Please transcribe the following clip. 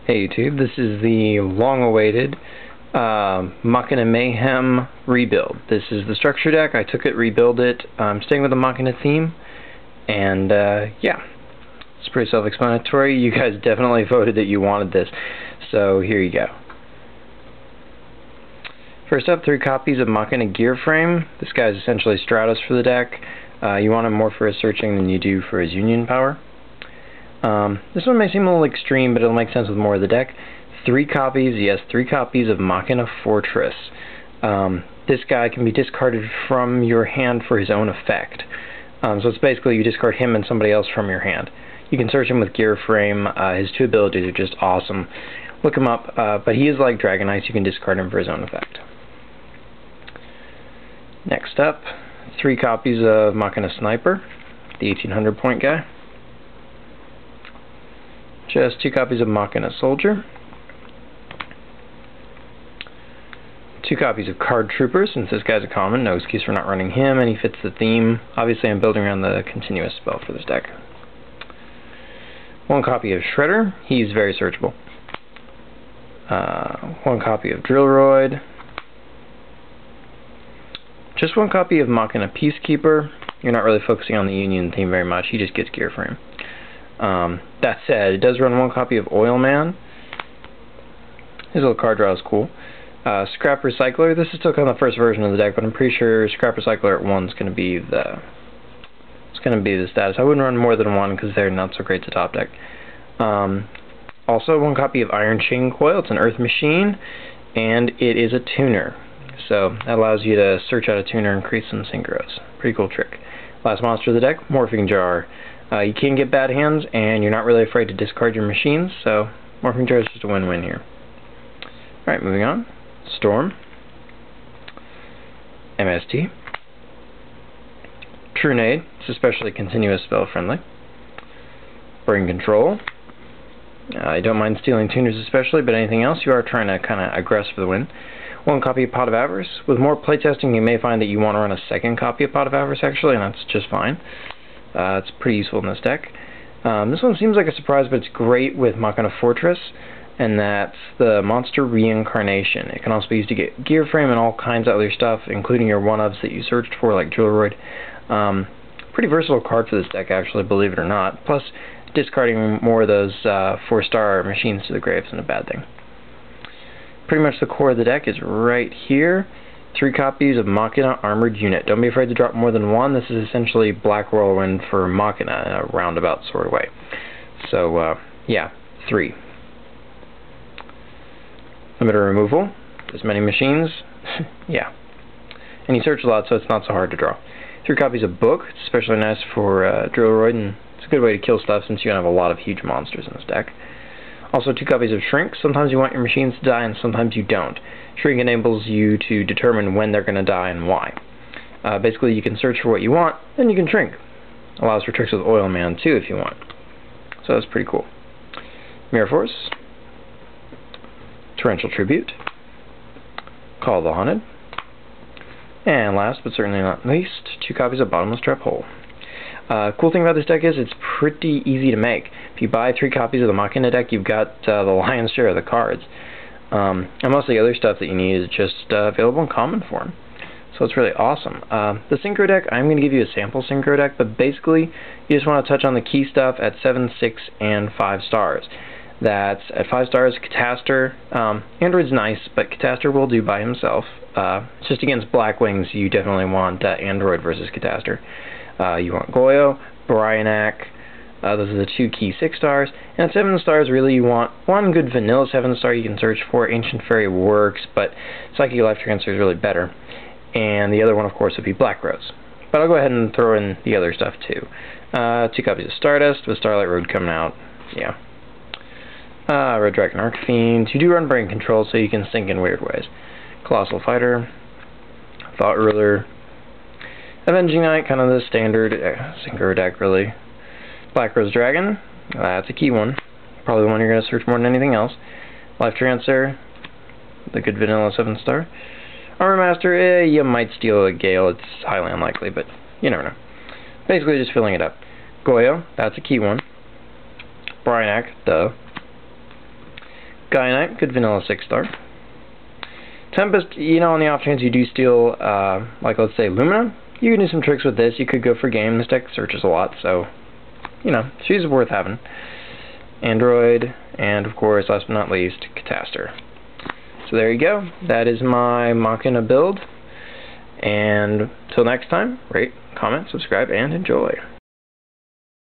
Hey YouTube, this is the long-awaited Machina Mayhem rebuild. This is the structure deck. I took it, rebuilt it. I'm staying with the Machina theme, and yeah, it's pretty self-explanatory. You guys definitely voted that you wanted this, so here you go. First up, 3 copies of Machina Gear Frame. This guy's essentially Stratus for the deck. You want him more for his searching than you do for his union power. This one may seem a little extreme, but it'll make sense with more of the deck. 3 copies, yes, 3 copies of Machina Fortress. This guy can be discarded from your hand for his own effect. So it's basically you discard him and somebody else from your hand. You can search him with Gear Frame. His 2 abilities are just awesome. Look him up, but he is like Dragon Ice. You can discard him for his own effect. Next up, 3 copies of Machina Sniper, the 1800 point guy. Just 2 copies of Machina Soldier. 2 copies of Card Trooper, since this guy's a common, no excuse for not running him, and he fits the theme. Obviously I'm building around the continuous spell for this deck. 1 copy of Shredder, he's very searchable. 1 copy of Drillroid. Just 1 copy of Machina Peacekeeper. You're not really focusing on the Union theme very much, he just gets Gear Frame. That said, it does run 1 copy of Oil Man. His little card draw is cool. Scrap Recycler. This is still kind of the first version of the deck, but I'm pretty sure Scrap Recycler at 1 is going to be the status. I wouldn't run more than 1 because they're not so great to top deck. Also 1 copy of Iron Chain Coil. It's an Earth Machine, and it is a tuner. So that allows you to search out a tuner and create some synchros. Pretty cool trick. Last monster of the deck, Morphing Jar. You can get bad hands, and you're not really afraid to discard your machines, so Morphing Jar is just a win-win here. Alright, moving on. Storm. MST. Trunade. It's especially continuous spell friendly. Brain Control. I don't mind stealing tuners especially, but anything else you are trying to kind of aggress for the win. 1 copy of Pot of Avarice. With more playtesting, you may find that you want to run a 2nd copy of Pot of Avarice actually, and that's just fine. It's pretty useful in this deck. This one seems like a surprise, but it's great with Machina Fortress, and that's the Monster Reincarnation. It can also be used to get Gear Frame and all kinds of other stuff, including your 1-ofs that you searched for, like Drillroid. Pretty versatile card for this deck, actually, believe it or not. Plus, discarding more of those 4-star machines to the grave isn't a bad thing. Pretty much the core of the deck is right here. 3 copies of Machina Armored Unit. Don't be afraid to drop more than 1. This is essentially Black Whirlwind for Machina in a roundabout sort of way. So, yeah, 3. Limiter removal. As many machines. Yeah. And you search a lot, so it's not so hard to draw. 3 copies of Book. It's especially nice for Drillroid, and it's a good way to kill stuff since you have a lot of huge monsters in this deck. Also 2 copies of Shrink. Sometimes you want your machines to die, and sometimes you don't. Shrink enables you to determine when they're going to die and why. Basically, you can search for what you want, then you can shrink. Allows for tricks with Oil Man, too, if you want. So that's pretty cool. Mirror Force. Torrential Tribute. Call of the Haunted. And last, but certainly not least, 2 copies of Bottomless Trap Hole. Cool thing about this deck is it's pretty easy to make. If you buy 3 copies of the Machina deck, you've got the lion's share of the cards. And most of the other stuff that you need is just available in common form. So it's really awesome. The Synchro deck, I'm going to give you a sample Synchro deck, but basically you just want to touch on the key stuff at 7, 6, and 5 stars. That's at 5 stars, Catastor. Android's nice, but Catastor will do by himself. It's just against Black Wings, you definitely want Android versus Catastor. You want Goyo, Bryanak. Those are the 2 key 6 stars. And at 7 stars, really, you want 1 good vanilla 7 star you can search for. Ancient Fairy works, but Psychic Life Transfer is really better. And the other one, of course, would be Black Rose. But I'll go ahead and throw in the other stuff, too. 2 copies of Stardust, with Starlight Road coming out. Yeah. Red Dragon Archfiend. You do run Brain Control, so you can think in weird ways. Colossal Fighter. Thought Ruler. Avenging Knight, kind of the standard Synchro deck, really. Black Rose Dragon, that's a key one. Probably the one you're going to search more than anything else. Life Transfer, the good vanilla 7 star. Armor Master, you might steal a Gale, it's highly unlikely, but you never know. Basically just filling it up. Goyo, that's a key one. Bryanak, duh. Guy Knight, good vanilla 6-star. Tempest, you know, on the off chance you do steal, like let's say Lumina, you can do some tricks with this. You could go for game. This deck searches a lot, so, you know, she's worth having. Android, and of course, last but not least, Catastor. So there you go. That is my Machina build. And till next time, rate, comment, subscribe, and enjoy.